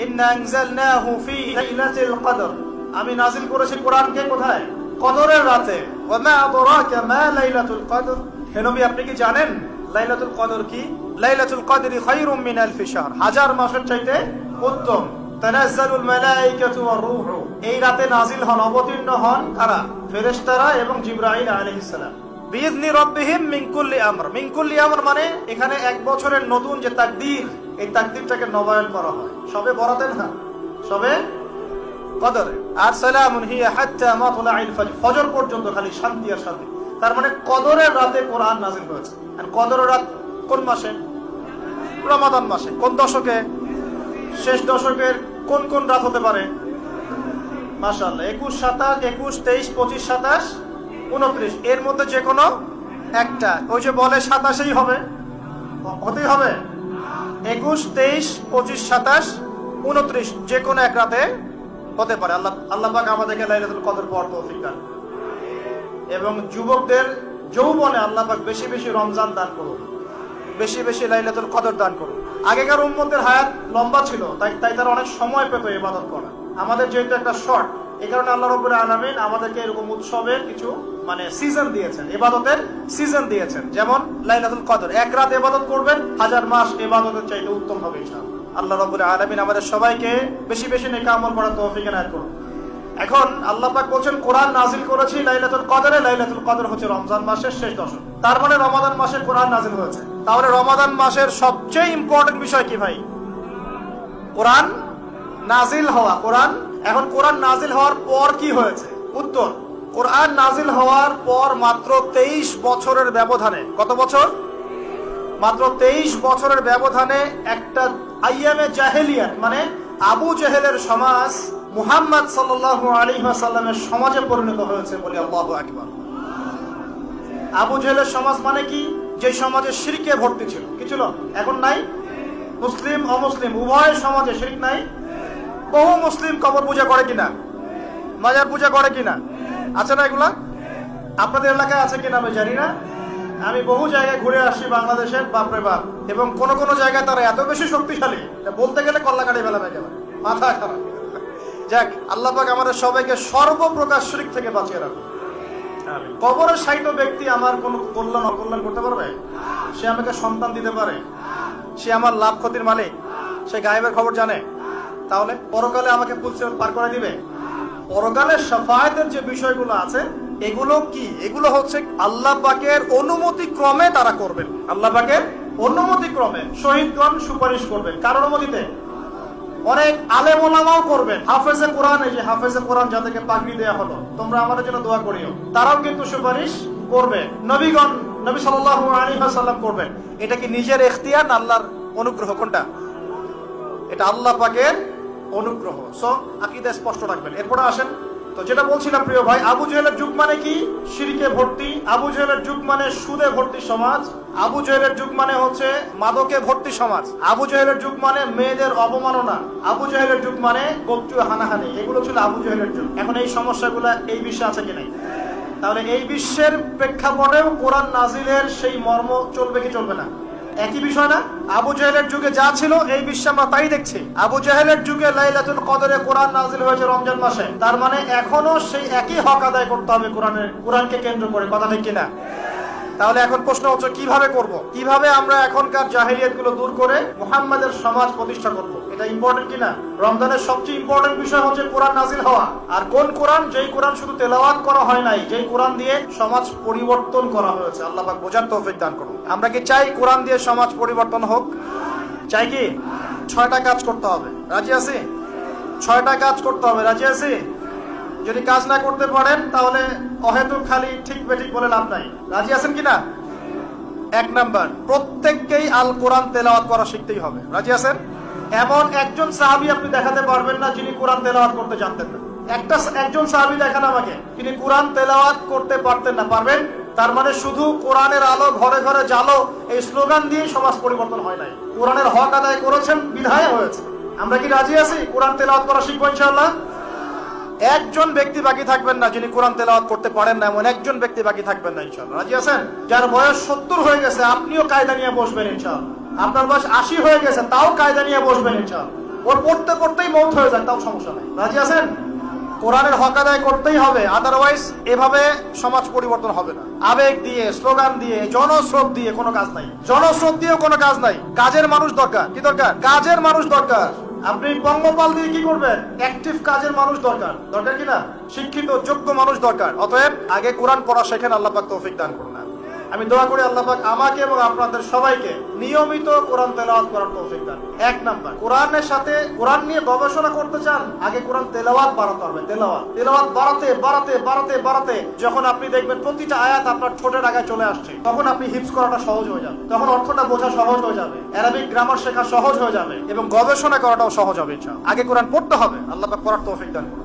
ইন্না আনজালনাহু ফি লাইলাতিল কদর, আমি নাযিল করেছি কোরআনকে কোথায়? কদরের রাতে। ওয়া মা আদরাকা মা লাইলাতুল কদর, হে নবী আপনি কি জানেন লাইলাতুল কদর কি? লাইলাতুল কদরি খায়রুম মিন আলফি শাহর, হাজার মাসের চাইতে উত্তম। তানাজ্জালুল মালায়েকাতু ওয়ার রূহ, এই রাতে নাযিল হন, অবতীর্ণ হন কারা? ফেরেশতারা এবং জিবরাইল আলাইহিস সালাম। বিইذনি রাব্বিহিম মিন কুল্লি আমর, মিন কুল্লি আমর মানে এখানে এক বছরের নতুন যে তাকদীর, এই তাকদীরটাকে নবায়ন করা হয় সবে বরাতে না, সবে কদরে। আর সালামুন হিয়া হাত্তা মাতলাইল ফজর, ফজর পর্যন্ত খালি শান্তি আর শান্তি। তার মানে কদরের রাতে কোরআন নাযিল হয়েছে। আর কদরের রাত কোন মাসে? রমাদান মাসে। কোন দশকে? শেষ দশকের কোন কোন রাত হতে পারে? মাশাআল্লাহ 21, 27, 21, 23, 25, 27, 29, এর মধ্যে যে কোনো একটা। ওই যে বলে 27ই হবে, হতেই হবে। 21, 23, 25, 27, 29 যে কোনো এক রাতে হতে পারে। আল্লাহ পাক আমাদেরকে লাইলাতুল কদর পাওয়ার তৌফিক দান, এবং যুবকদের যৌবনে আল্লাহ পাক বেশি বেশি রমজান দান করুন, বেশি বেশি লাইলাতুল কদর দান করুন। আগেকার উম্মতের হায়াত লম্বা ছিল, তাই তারা অনেক সময় পেত ইবাদত করা। আমাদের যেহেতু একটা শর্ট, এই কারণে আল্লাহ রাব্বুল আলামিন আমাদেরকে এরকম উৎসবের কিছু সিজন দিয়েছেন, ইবাদতের সিজন দিয়েছেন। যেমন লাইলাতুল কদর, এক রাত ইবাদত করবেন, হাজার মাস ইবাদতের চাইতে উত্তম হবে ইনশাআল্লাহ। আল্লাহ রাব্বুল আলামিন আমাদের সবাইকে বেশি বেশি নেক আমল করার তৌফিক এনায়েত করুন। এখন আল্লাহ পাক বলছেন কোরআন নাযিল করেছি লাইলাতুল কদরে। লাইলাতুল কদর হচ্ছে রমজান মাসের শেষ দশক, তার মানে রমাদান মাসে কোরআন নাযিল হয়েছে। তাহলে রমাদান মাসের সবচেয়ে ইম্পর্টেন্ট বিষয় কি ভাই? কোরআন নাযিল হওয়া। কোরআন, এখন কোরআন নাযিল হওয়ার পর কি হয়েছে? উত্তর, কোরআন নাযিল হওয়ার পর মাত্র 23 বছরের ব্যবধানে, কত বছর? মাত্র 23 বছরের ব্যবধানে একটা আইয়ামে জাহেলিয়াত মানে আবু জেহেলের সমাজ মুহাম্মদ সাল্লাল্লাহু আলাইহি ওয়াসাল্লামের সমাজে পরিণত হয়েছে। বলি আল্লাহু আকবার। আবু জেহেলের সমাজ মানে কি? যে সমাজে শিরকে ভর্তি ছিল, কি ছিল? এখন নাই? মুসলিম অমুসলিম উভয় সমাজে শিরক নাই। বহু মুসলিম কবর পূজা করে কিনা, মাজার পূজা করে কিনা, আছে না এগুলা? আপনাদের এলাকায় আছে কিনা আমি জানি না। আমি বহু জায়গায় ঘুরে আসি বাংলাদেশের, বাপরে বাপ। এবং কোন কোন জায়গায় তারা এত বেশি শক্তিশালী, বলতে গেলে কল্লা কাটি ফেলা একেবারে, মাথা খারাপ। যাক, আল্লাহ পাক আমাদের সবাইকে সর্বপ্রকার শিরক থেকে বাঁচিয়ে রাখুন। কবরের সাহিত্য ব্যক্তি আমার কোন কল্যাণ অকল্যাণ করতে পারবে? সে আমাকে সন্তান দিতে পারে, সে আমার লাভ ক্ষতির মালিক, সে গায়েবের খবর জানে। তাহলে পরকালে আমাকে পুলসে পার করে দিবে? পরকালের শাফায়াতের যে বিষয়গুলো আছে এগুলো কি? এগুলো হচ্ছে আল্লাহ পাকের অনুমতি ক্রমে তারা করবেন। আল্লাহ পাকের অনুমতি ক্রমে শহীদগণ সুপারিশ করবেন, কার অনুমতিতে? অনেক আলেম ওলামাও করবেন। হাফেজে কোরআন, এই যে হাফেজে কোরআন যাদেরকে পাগড়ি দেয়া হলো, তোমরা আমাদের জন্য দোয়া করিও, তারাও কিন্তু সুপারিশ করবে। নবীগণ, নবী সাল্লাল্লাহু আলাইহি ওয়াসাল্লাম করবেন। এটা কি নিজের ইখতিয়ার না আল্লাহর অনুগ্রহ? কোনটা? এটা আল্লাহ পাকের অনুগ্রহ। সো আকীদা স্পষ্ট রাখবেন। এরপরে আসেন, তো যেটা বলছিলাম প্রিয় ভাই, আবু জেহেলের যুগ মানে কি? শিরকে ভর্তি। আবু জেহেলের যুগ মানে সুদে ভর্তি সমাজ। আবু জেহেলের যুগ মানে হচ্ছে মাদকে ভর্তি সমাজ। আবু জেহেলের যুগ মানে মেয়েদের অবমাননা। আবু জেহেলের যুগ মানে গোপচুর হানাহানি। এগুলো ছিল আবু জেহেলের যুগ। এখন এই সমস্যাগুলো এই বিশ্বে আছে কি নাই? তাহলে এই বিশ্বের প্রেক্ষাপটেও কোরআন নাযিলের সেই মর্ম চলবে কি চলবে না? একই বিষয় না? আবু জেহেলের যুগে যা ছিল এই বিশ্বে আমরা তাই দেখছি। আবু জেহেলের যুগে লাইলাতুল কদরে কোরআন নাযিল হয়েছে রমজান মাসে, তার মানে এখনো সেই একই হক আদায় করতে হবে কোরআনকে কেন্দ্র করে, কথা ঠিক কিনা? তাহলে এখন প্রশ্ন হচ্ছে কিভাবে করব? কিভাবে আমরা এখনকার জাহেলিয়াত গুলো দূর করে মুহাম্মাদের সমাজ প্রতিষ্ঠা করব? এটা ইম্পর্টেন্ট কিনা? রমজানের সবচেয়ে ইম্পর্টেন্ট বিষয় হচ্ছে কোরআন নাযিল হওয়া। আর কোন কোরআন? যেই কোরআন শুধু তেলাওয়াত করা হয় নাই, যেই কোরআন দিয়ে সমাজ পরিবর্তন করা হয়েছে। আল্লাহ পাক বোঝার তৌফিক দান করুন। আমরা কি চাই কোরআন দিয়ে সমাজ পরিবর্তন হোক? চাই কি? 6টা কাজ করতে হবে, রাজি আছি? 6টা কাজ করতে হবে, রাজি আছি? যদি কাজ না করতে পারেন তাহলে অহেতুক খালি ঠিক বেঠিক বলে লাভ নাই। রাজি আছেন কিনা? 1 নাম্বার, প্রত্যেককেই আল কোরআন তেলাওয়াত করা শিখতেই হবে। রাজি আছেন? এমন একজন সাহাবী আপনি দেখাতে পারবেন না যিনি কোরআন তেলাওয়াত করতে জানতেন না। একজন সাহাবী দেখান আমাকে তিনি কোরআন তেলাওয়াত করতে পারতেন না। পারবেন? তার মানে শুধু কোরআনের আলো ঘরে ঘরে জ্বালো এই স্লোগান দিয়ে সমাজ পরিবর্তন হয় নাই। কোরআনের হক আদায় করেছেন বিধায় হয়েছে। আমরা কি রাজি আছি কোরআন তেলাওয়াত করা শিখবো ইনশাআল্লাহ? একজন ব্যক্তি বাকি থাকবেন না যিনি কোরআন তেলাওয়াত করতে পারেন না, এমন একজন ব্যক্তি বাকি থাকবেন না ইনশাআল্লাহ। রাজি আছেন? যার বয়স 70 হয়ে গেছে আপনিও কায়দা নিয়ে বসবেন ইনশাআল্লাহ। আপনার বয়স 80 হয়ে গেছে তাও কায়দা নিয়ে বসবেন ইনশাআল্লাহ। ওর পড়তে পড়তেই মৌত হয়ে যায়, তাও সমস্যা নাই। রাজি আছেন? কোরআনের হক আদায় করতেই হবে, আদারওয়াইজ এভাবে সমাজ পরিবর্তন হবে না। আবেগ দিয়ে, স্লোগান দিয়ে, জনস্রোত দিয়ে কোনো কাজ নাই। জনস্রোত দিয়েও কোনো কাজ নাই। কাজের মানুষ দরকার। কি দরকার? কাজের মানুষ দরকার। আপনি পঙ্গপাল দিয়ে কি করবেন? অ্যাক্টিভ কাজের মানুষ দরকার। দরকার কি না? শিক্ষিত যোগ্য মানুষ দরকার। অতএব আগে কোরআন পড়া শেখেন। আল্লাহ পাক তৌফিক দান করুন। আমি দোয়া করি আল্লাহ পাক আমাকে এবং আপনাদের সবাইকে নিয়মিত কোরআন তেলাওয়াত করার তৌফিক দান। এক নাম্বার, কোরআনের সাথে কোরআন নিয়ে গবেষণা করতে চান, আগে কোরআন তেলাওয়াত বাড়াতে হবে। তেলাওয়াত বাড়াতে বাড়াতে বাড়াতে বাড়াতে যখন আপনি দেখবেন প্রতিটা আয়াত আপনার ঠোঁটের আগায় চলে আসছে, তখন আপনি হিফজ করাটা সহজ হয়ে যাবে, তখন অর্থটা বোঝা সহজ হয়ে যাবে, অ্যারাবিক গ্রামার শেখা সহজ হয়ে যাবে এবং গবেষণা করাটাও সহজ হবে। আগে কোরআন পড়তে হবে। আল্লাহ পাক পড়ার তৌফিক দান করুন।